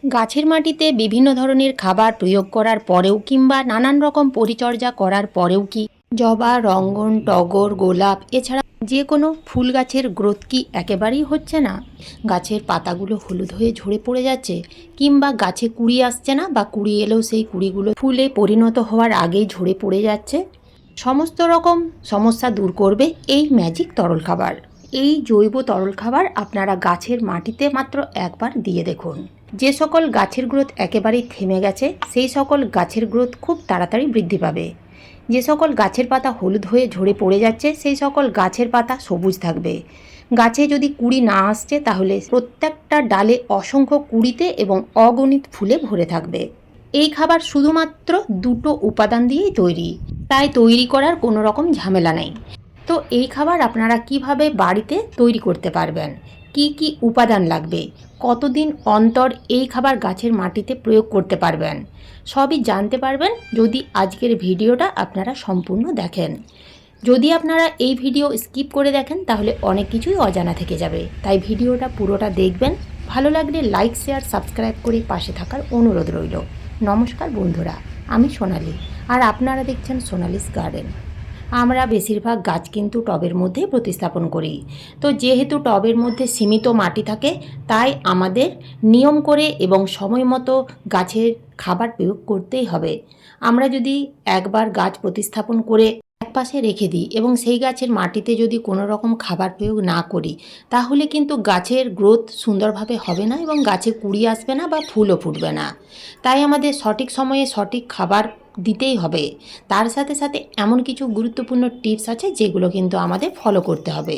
গাছের মাটিতে বিভিন্ন ধরনের খাবার প্রয়োগ করার পরেও কিংবা নানান রকম পরিচর্যা করার পরেও কি জবা, রঙ্গন, টগর, গোলাপ এছাড়া যে কোনো ফুল গাছের গ্রোথ কি একেবারেই হচ্ছে না? গাছের পাতাগুলো হলুদ হয়ে ঝরে পড়ে যাচ্ছে, কিংবা গাছে কুড়ি আসছে না, বা কুড়ি এলেও সেই কুড়িগুলো ফুলে পরিণত হওয়ার আগেই ঝরে পড়ে যাচ্ছে। সমস্ত রকম সমস্যা দূর করবে এই ম্যাজিক তরল খাবার। এই জৈব তরল খাবার আপনারা গাছের মাটিতে মাত্র একবার দিয়ে দেখুন। যে সকল গাছের গ্রোথ একেবারেই থেমে গেছে সেই সকল গাছের গ্রোথ খুব তাড়াতাড়ি বৃদ্ধি পাবে। যে সকল গাছের পাতা হলুদ হয়ে ঝরে পড়ে যাচ্ছে সেই সকল গাছের পাতা সবুজ থাকবে। গাছে যদি কুড়ি না আসছে তাহলে প্রত্যেকটা ডালে অসংখ্য কুড়িতে এবং অগণিত ফুলে ভরে থাকবে। এই খাবার শুধুমাত্র দুটো উপাদান দিয়েই তৈরি, তাই তৈরি করার কোনো রকম ঝামেলা নেই। তো এই খাবার আপনারা কিভাবে বাড়িতে তৈরি করতে পারবেন, কি কি উপাদান লাগবে, কতদিন অন্তর এই খাবার গাছের মাটিতে প্রয়োগ করতে পারবেন, সবই জানতে পারবেন যদি আজকের ভিডিওটা আপনারা সম্পূর্ণ দেখেন। যদি আপনারা এই ভিডিও স্কিপ করে দেখেন তাহলে অনেক কিছুই অজানা থেকে যাবে, তাই ভিডিওটা পুরোটা দেখবেন। ভালো লাগলে লাইক, শেয়ার, সাবস্ক্রাইব করে পাশে থাকার অনুরোধ রইল। নমস্কার বন্ধুরা, আমি সোনালি, আর আপনারা দেখছেন সোনালিস গার্ডেন। আমরা বেশিরভাগ গাছ কিন্তু টবের মধ্যে প্রতিস্থাপন করি। তো যেহেতু টবের মধ্যে সীমিত মাটি থাকে, তাই আমাদের নিয়ম করে এবং সময় মতো গাছের খাবার প্রয়োগ করতেই হবে। আমরা যদি একবার গাছ প্রতিস্থাপন করে একপাশে রেখে দিই এবং সেই গাছের মাটিতে যদি কোনো রকম খাবার প্রয়োগ না করি, তাহলে কিন্তু গাছের গ্রোথ সুন্দরভাবে হবে না এবং গাছে কুড়ি আসবে না বা ফুলও ফুটবে না। তাই আমাদের সঠিক সময়ে সঠিক খাবার দিতেই হবে। তার সাথে সাথে এমন কিছু গুরুত্বপূর্ণ টিপস আছে যেগুলো কিন্তু আমাদের ফলো করতে হবে।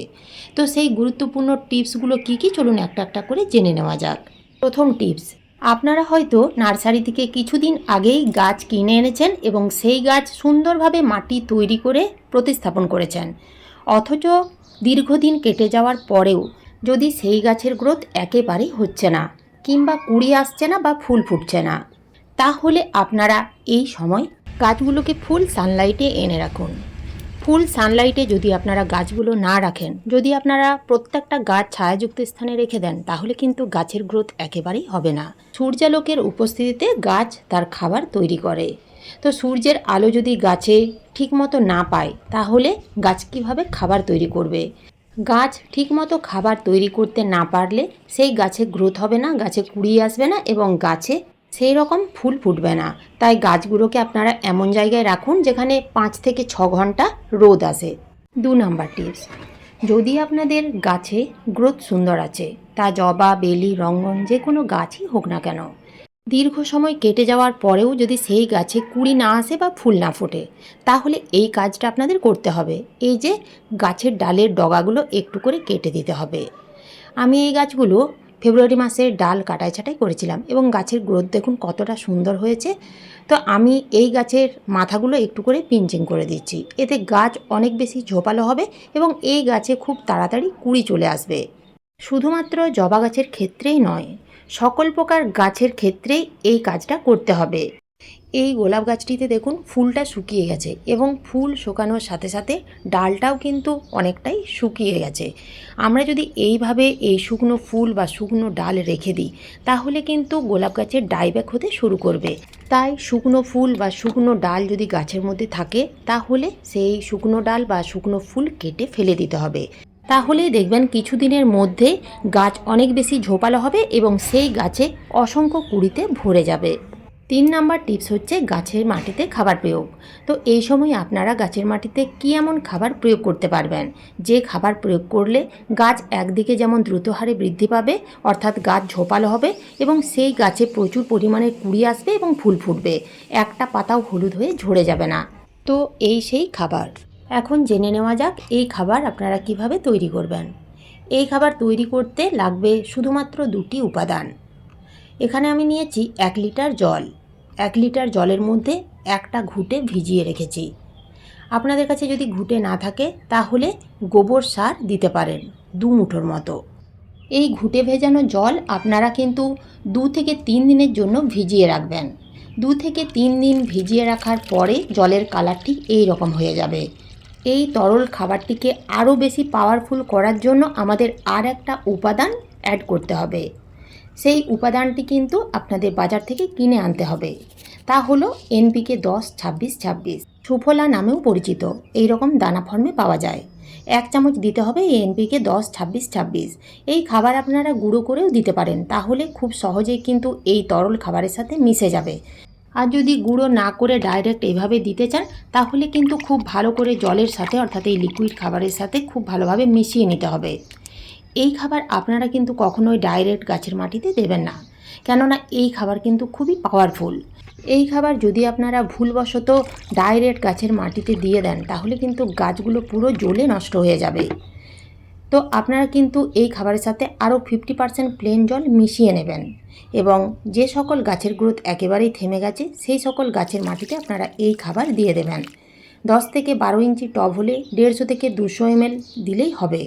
তো সেই গুরুত্বপূর্ণ টিপসগুলো কি কি, চলুন একটা একটা করে জেনে নেওয়া যাক। প্রথম টিপস, আপনারা হয়তো নার্সারি থেকে কিছুদিন আগেই গাছ কিনে এনেছেন এবং সেই গাছ সুন্দরভাবে মাটি তৈরি করে প্রতিস্থাপন করেছেন, অথচ দীর্ঘদিন কেটে যাওয়ার পরেও যদি সেই গাছের গ্রোথ একেবারেই হচ্ছে না, কিংবা কুড়ি আসছে না বা ফুল ফুটছে না, তাহলে আপনারা এই সময় গাছগুলোকে ফুল সানলাইটে এনে রাখুন। ফুল সানলাইটে যদি আপনারা গাছগুলো না রাখেন, যদি আপনারা প্রত্যেকটা গাছ ছায়াযুক্ত স্থানে রেখে দেন, তাহলে কিন্তু গাছের গ্রোথ একেবারেই হবে না। সূর্যালোকের উপস্থিতিতে গাছ তার খাবার তৈরি করে। তো সূর্যের আলো যদি গাছে ঠিকমতো না পায়, তাহলে গাছ কীভাবে খাবার তৈরি করবে? গাছ ঠিকমতো খাবার তৈরি করতে না পারলে সেই গাছে গ্রোথ হবে না, গাছে কুড়ি আসবে না এবং গাছে সেই রকম ফুল ফুটবে না। তাই গাছগুলোকে আপনারা এমন জায়গায় রাখুন যেখানে 5 থেকে 6 ঘন্টা রোদ আসে। 2 নাম্বার টিপস, যদি আপনাদের গাছে গ্রোথ সুন্দর আছে, তা জবা, বেলি, রঙ্গন যে কোনো গাছই হোক না কেন, দীর্ঘ সময় কেটে যাওয়ার পরেও যদি সেই গাছে কুড়ি না আসে বা ফুল না ফোটে, তাহলে এই কাজটা আপনাদের করতে হবে। এই যে গাছের ডালের ডগাগুলো একটু করে কেটে দিতে হবে। আমি এই গাছগুলো ফেব্রুয়ারি মাসে ডাল কাটাই ছাঁটাই করেছিলাম এবং গাছের গ্রোথ দেখুন কতটা সুন্দর হয়েছে। তো আমি এই গাছের মাথাগুলো একটু করে পিঞ্চিং করে দিচ্ছি, এতে গাছ অনেক বেশি ঝোপালো হবে এবং এই গাছে খুব তাড়াতাড়ি কুড়ি চলে আসবে। শুধুমাত্র জবা গাছের ক্ষেত্রেই নয়, সকল প্রকার গাছের ক্ষেত্রেই এই কাজটা করতে হবে। এই গোলাপ গাছটিতে দেখুন ফুলটা শুকিয়ে গেছে এবং ফুল শুকানোর সাথে সাথে ডালটাও কিন্তু অনেকটাই শুকিয়ে গেছে। আমরা যদি এইভাবে এই শুকনো ফুল বা শুকনো ডাল রেখে দিই, তাহলে কিন্তু গোলাপ গাছের ডাইব্যাক হতে শুরু করবে। তাই শুকনো ফুল বা শুকনো ডাল যদি গাছের মধ্যে থাকে, তাহলে সেই শুকনো ডাল বা শুকনো ফুল কেটে ফেলে দিতে হবে। তাহলেই দেখবেন কিছুদিনের মধ্যে গাছ অনেক বেশি ঝোপালো হবে এবং সেই গাছে অসংখ্য কুড়িতে ভরে যাবে। 3 নাম্বার টিপস হচ্ছে গাছের মাটিতে খাবার প্রয়োগ। তো এই সময় আপনারা গাছের মাটিতে কী এমন খাবার প্রয়োগ করতে পারবেন, যে খাবার প্রয়োগ করলে গাছ একদিকে যেমন দ্রুত হারে বৃদ্ধি পাবে, অর্থাৎ গাছ ঝোপালো হবে এবং সেই গাছে প্রচুর পরিমাণে কুড়ি আসবে এবং ফুল ফুটবে, একটা পাতাও হলুদ হয়ে ঝরে যাবে না। তো এই সেই খাবার। এখন জেনে নেওয়া যাক এই খাবার আপনারা কিভাবে তৈরি করবেন। এই খাবার তৈরি করতে লাগবে শুধুমাত্র 2টি উপাদান। এখানে আমি নিয়েছি 1 লিটার জল। 1 লিটার জলের মধ্যে একটা ঘুঁটে ভিজিয়ে রেখেছি। আপনাদের কাছে যদি ঘুঁটে না থাকে তাহলে গোবর সার দিতে পারেন 2 মুঠোর মতো। এই ঘুঁটে ভেজানো জল আপনারা কিন্তু 2 থেকে 3 দিনের জন্য ভিজিয়ে রাখবেন। 2 থেকে 3 দিন ভিজিয়ে রাখার পরে জলের কালার ঠিক এই রকম হয়ে যাবে। এই তরল খাবারটিকে আরও বেশি পাওয়ারফুল করার জন্য আমাদের আর একটা উপাদান অ্যাড করতে হবে। সেই উপাদানটি কিন্তু আপনাদের বাজার থেকে কিনে আনতে হবে। তা হলো এনপিকে 10-26-26, সুফলা নামেও পরিচিত। এই রকম দানা ফর্মে পাওয়া যায়। 1 চামচ দিতে হবে এই এনপিকে 10-26-26। এই খাবার আপনারা গুঁড়ো করেও দিতে পারেন, তাহলে খুব সহজেই কিন্তু এই তরল খাবারের সাথে মিশে যাবে। আর যদি গুঁড়ো না করে ডাইরেক্ট এভাবে দিতে চান, তাহলে কিন্তু খুব ভালো করে জলের সাথে, অর্থাৎ এই লিকুইড খাবারের সাথে খুব ভালোভাবে মিশিয়ে নিতে হবে। এই খাবার আপনারা কিন্তু কখনোই ডাইরেক্ট গাছের মাটিতে দেবেন না, কেননা এই খাবার কিন্তু খুবই পাওয়ারফুল। এই খাবার যদি আপনারা ভুলবশত ডাইরেক্ট গাছের মাটিতে দিয়ে দেন, তাহলে কিন্তু গাছগুলো পুরো জ্বলে নষ্ট হয়ে যাবে। তো আপনারা কিন্তু এই খাবারের সাথে আরও 50% প্লেন জল মিশিয়ে নেবেন, এবং যে সকল গাছের গ্রোথ একেবারেই থেমে গেছে সেই সকল গাছের মাটিতে আপনারা এই খাবার দিয়ে দেবেন। 10 থেকে 12 ইঞ্চি টব হলে 150 থেকে 200 ml দিলেই হবে।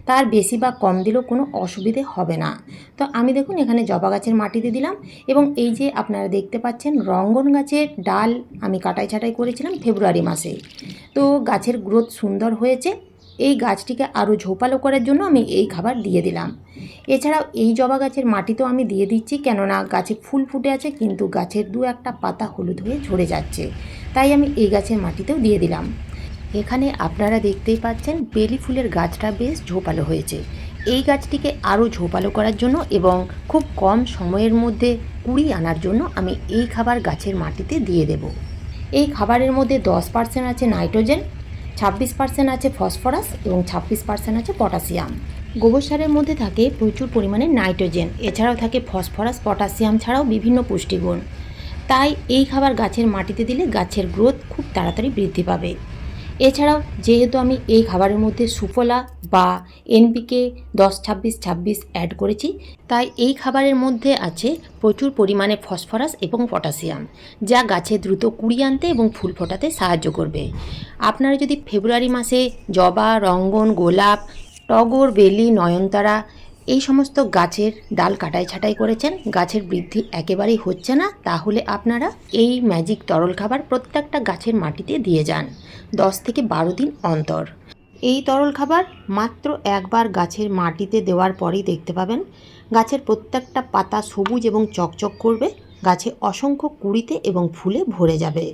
তার বেশি বা কম দিলেও কোনো অসুবিধে হবে না। তো আমি দেখুন এখানে জবা গাছের মাটিতে দিলাম, এবং এই যে আপনারা দেখতে পাচ্ছেন রঙ্গন গাছের ডাল আমি কাটাই ছাঁটাই করেছিলাম ফেব্রুয়ারি মাসে। তো গাছের গ্রোথ সুন্দর হয়েছে। এই গাছটিকে আরও ঝোপালো করার জন্য আমি এই খাবার দিয়ে দিলাম। এছাড়াও এই জবা গাছের মাটিতেও আমি দিয়ে দিচ্ছি, কেননা গাছে ফুল ফুটে আছে কিন্তু গাছের 2-1টা পাতা হলুদ হয়ে ঝরে যাচ্ছে, তাই আমি এই গাছের মাটিতেও দিয়ে দিলাম। এখানে আপনারা দেখতেই পাচ্ছেন বেলি ফুলের গাছটা বেশ ঝোপালো হয়েছে। এই গাছটিকে আরও ঝোপালো করার জন্য এবং খুব কম সময়ের মধ্যে কুড়ি আনার জন্য আমি এই খাবার গাছের মাটিতে দিয়ে দেব। এই খাবারের মধ্যে 10% আছে নাইট্রোজেন, 26% আছে ফসফরাস এবং 26% আছে পটাশিয়াম। গোবর সারের মধ্যে থাকে প্রচুর পরিমাণে নাইট্রোজেন, এছাড়াও থাকে ফসফরাস, পটাশিয়াম ছাড়াও বিভিন্ন পুষ্টিগুণ। তাই এই খাবার গাছের মাটিতে দিলে গাছের গ্রোথ খুব তাড়াতাড়ি বৃদ্ধি পাবে। এছাড়াও যেহেতু আমি এই খাবারের মধ্যে সুফলা বা এনপিকে 10-26-26 অ্যাড করেছি, তাই এই খাবারের মধ্যে আছে প্রচুর পরিমাণে ফসফরাস এবং পটাশিয়াম, যা গাছে দ্রুত কুঁড়ি আনতে এবং ফুল ফোটাতে সাহায্য করবে। আপনারা যদি ফেব্রুয়ারি মাসে জবা, রঙ্গন, গোলাপ, টগর, বেলি, নয়নতারা এই সমস্ত গাছের ডাল কাটাই ছাঁটাই করেছেন, গাছের বৃদ্ধি একেবারেই হচ্ছে না, তাহলে আপনারা এই ম্যাজিক তরল খাবার প্রত্যেকটা গাছের মাটিতে দিয়ে যান 10 থেকে 12 দিন অন্তর। এই তরল খাবার মাত্র একবার গাছের মাটিতে দেওয়ার পরেই দেখতে পাবেন গাছের প্রত্যেকটা পাতা সবুজ এবং চকচক করবে, গাছে অসংখ্য কুঁড়িতে এবং ফুলে ভরে যাবে।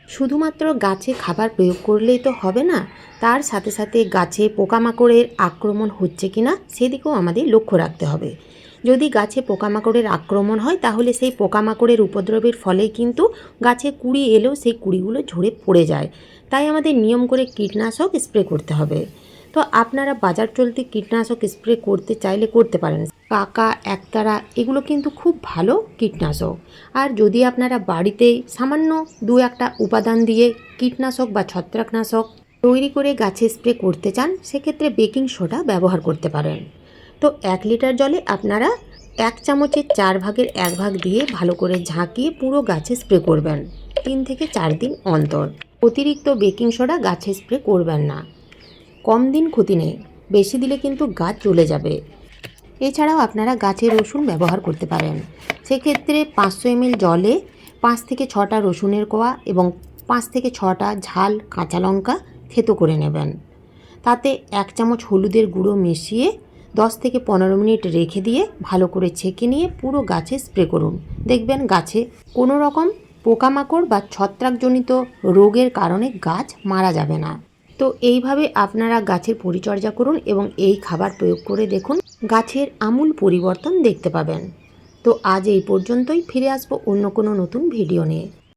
শুধুমাত্র গাছে খাবার প্রয়োগ করলেই তো হবে না, তার সাথে সাথে গাছে পোকামাকড়ের আক্রমণ হচ্ছে কিনা সেদিকেও আমাদের লক্ষ্য রাখতে হবে। যদি গাছে পোকামাকড়ের আক্রমণ হয়, তাহলে সেই পোকামাকড়ের উপদ্রবের ফলে কিন্তু গাছে কুঁড়ি এলেও সেই কুঁড়িগুলো ঝরে পড়ে যায়। তাই আমাদের নিয়ম করে কীটনাশক স্প্রে করতে হবে। তো আপনারা বাজার চলতি কীটনাশক স্প্রে করতে চাইলে করতে পারেন। কাকা, একতারা এগুলো কিন্তু খুব ভালো কীটনাশক। আর যদি আপনারা বাড়িতেই সামান্য 2-1টা উপাদান দিয়ে কীটনাশক বা ছত্রাকনাশক তৈরি করে গাছে স্প্রে করতে চান, সেক্ষেত্রে বেকিং সোডা ব্যবহার করতে পারেন। তো 1 লিটার জলে আপনারা 1 চামচের 4 ভাগের 1 ভাগ দিয়ে ভালো করে ঝাঁকিয়ে পুরো গাছে স্প্রে করবেন 3 থেকে 4 দিন অন্তর। অতিরিক্ত বেকিং সোডা গাছে স্প্রে করবেন না। কম দিন ক্ষতি নেই, বেশি দিলে কিন্তু গাছ চলে যাবে। এছাড়াও আপনারা গাছে রসুন ব্যবহার করতে পারেন। সেক্ষেত্রে 500 ml জলে 5 থেকে 6টা রসুনের কোয়া এবং 5 থেকে 6টা ঝাল কাঁচা লঙ্কা থেতো করে নেবেন। তাতে 1 চামচ হলুদের গুঁড়ো মিশিয়ে 10 থেকে 15 মিনিট রেখে দিয়ে ভালো করে ছেঁকে নিয়ে পুরো গাছে স্প্রে করুন। দেখবেন গাছে কোনো রকম পোকামাকড় বা ছত্রাকজনিত রোগের কারণে গাছ মারা যাবে না। তো এইভাবে আপনারা গাছের পরিচর্যা করুন এবং এই খাবার প্রয়োগ করে দেখুন, গাছের আমূল পরিবর্তন দেখতে পাবেন। তো আজ এই পর্যন্তই, ফিরে আসবো অন্য কোনো নতুন ভিডিও নিয়ে।